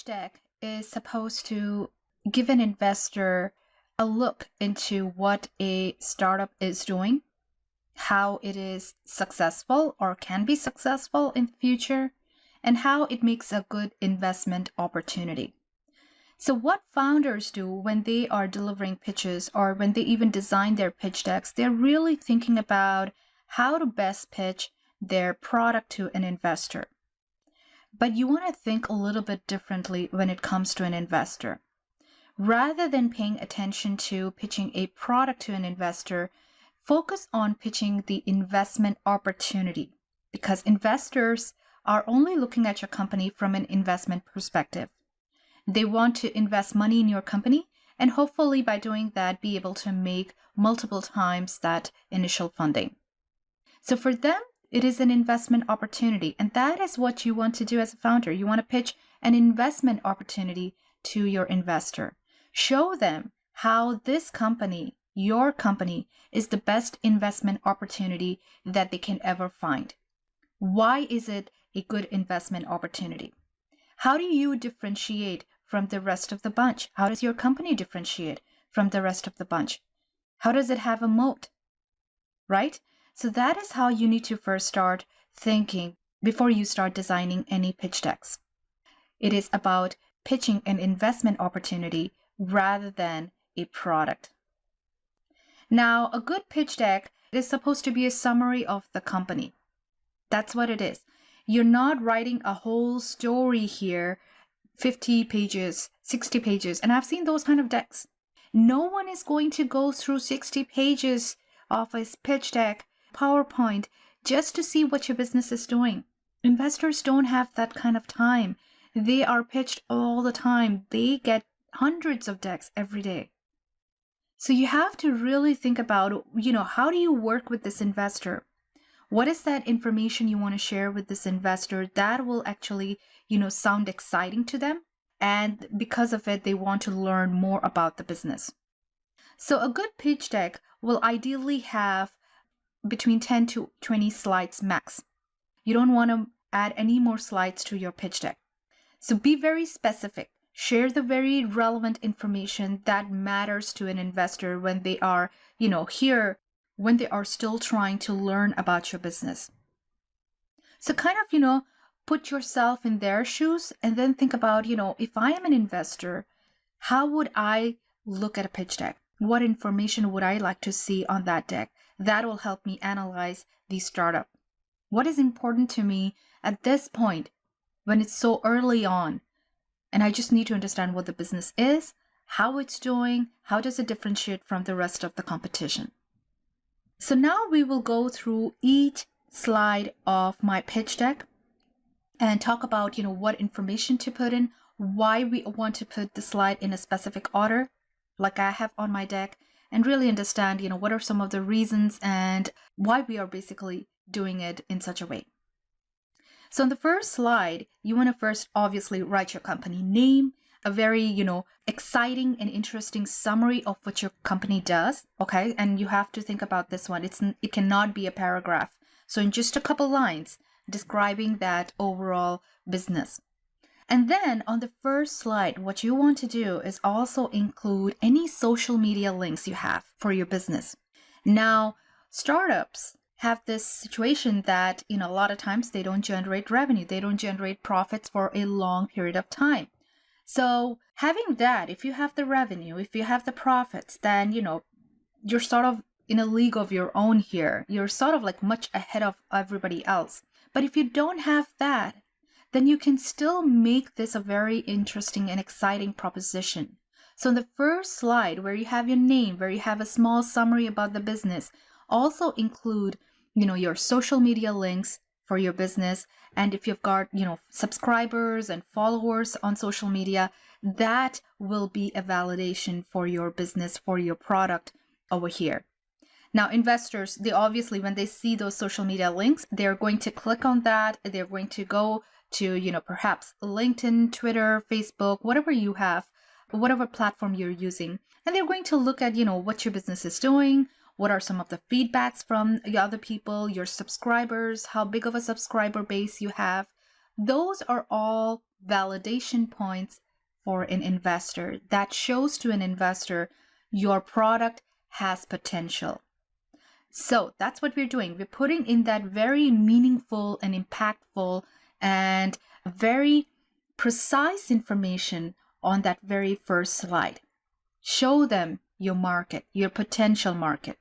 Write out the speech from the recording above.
deck is supposed to give an investor a look into what a startup is doing, how it is successful or can be successful in the future, and how it makes a good investment opportunity. So what founders do when they are delivering pitches or when they even design their pitch decks, they're really thinking about how to best pitch their product to an investor. But you want to think a little bit differently when it comes to an investor. Rather than paying attention to pitching a product to an investor, focus on pitching the investment opportunity, because investors are only looking at your company from an investment perspective. They want to invest money in your company and hopefully by doing that be able to make multiple times that initial funding. So for them, it is an investment opportunity, and that is what you want to do as a founder. You want to pitch an investment opportunity to your investor. Show them how this company, your company, is the best investment opportunity that they can ever find. Why is it a good investment opportunity? How do you differentiate from the rest of the bunch? How does your company differentiate from the rest of the bunch? How does it have a moat? Right? So that is how you need to first start thinking before you start designing any pitch decks. It is about pitching an investment opportunity rather than a product. Now, a good pitch deck is supposed to be a summary of the company. That's what it is. You're not writing a whole story here, 50 pages, 60 pages, and I've seen those kind of decks. No one is going to go through 60 pages of a pitch deck, PowerPoint, just to see what your business is doing. Investors don't have that kind of time. They are pitched all the time. They get hundreds of decks every day. So you have to really think about, how do you work with this investor? What is that information you want to share with this investor that will actually, sound exciting to them? And because of it, they want to learn more about the business. So a good pitch deck will ideally have between 10 to 20 slides max. You don't want to add any more slides to your pitch deck. So be very specific. Share the very relevant information that matters to an investor when they are, when they are still trying to learn about your business. So kind of, put yourself in their shoes and then think about, if I am an investor, how would I look at a pitch deck? What information would I like to see on that deck? That will help me analyze the startup. What is important to me at this point when it's so early on? And I just need to understand what the business is, how it's doing, how does it differentiate from the rest of the competition. So now we will go through each slide of my pitch deck and talk about, what information to put in, why we want to put the slide in a specific order, like I have on my deck, and really understand, what are some of the reasons and why we are basically doing it in such a way. So in the first slide, you want to first obviously write your company name, a very, exciting and interesting summary of what your company does. Okay. And you have to think about this one. It cannot be a paragraph. So in just a couple lines describing that overall business. And then on the first slide, what you want to do is also include any social media links you have for your business. Now, startups have this situation that, a lot of times they don't generate revenue. They don't generate profits for a long period of time. So having that, if you have the revenue, if you have the profits, then, you're sort of in a league of your own here. You're sort of like much ahead of everybody else. But if you don't have that, then you can still make this a very interesting and exciting proposition. So in the first slide where you have your name, where you have a small summary about the business, also include, your social media links for your business. And if you've got, subscribers and followers on social media, that will be a validation for your business, for your product over here. Now, investors, they obviously, when they see those social media links, they're going to click on that. They're going to go to, perhaps LinkedIn, Twitter, Facebook, whatever you have, whatever platform you're using. And they're going to look at, what your business is doing. What are some of the feedbacks from the other people, your subscribers, how big of a subscriber base you have, those are all validation points for an investor that shows to an investor your product has potential. So that's what we're doing. We're putting in that very meaningful and impactful and very precise information on that very first slide. Show them your market, your potential market.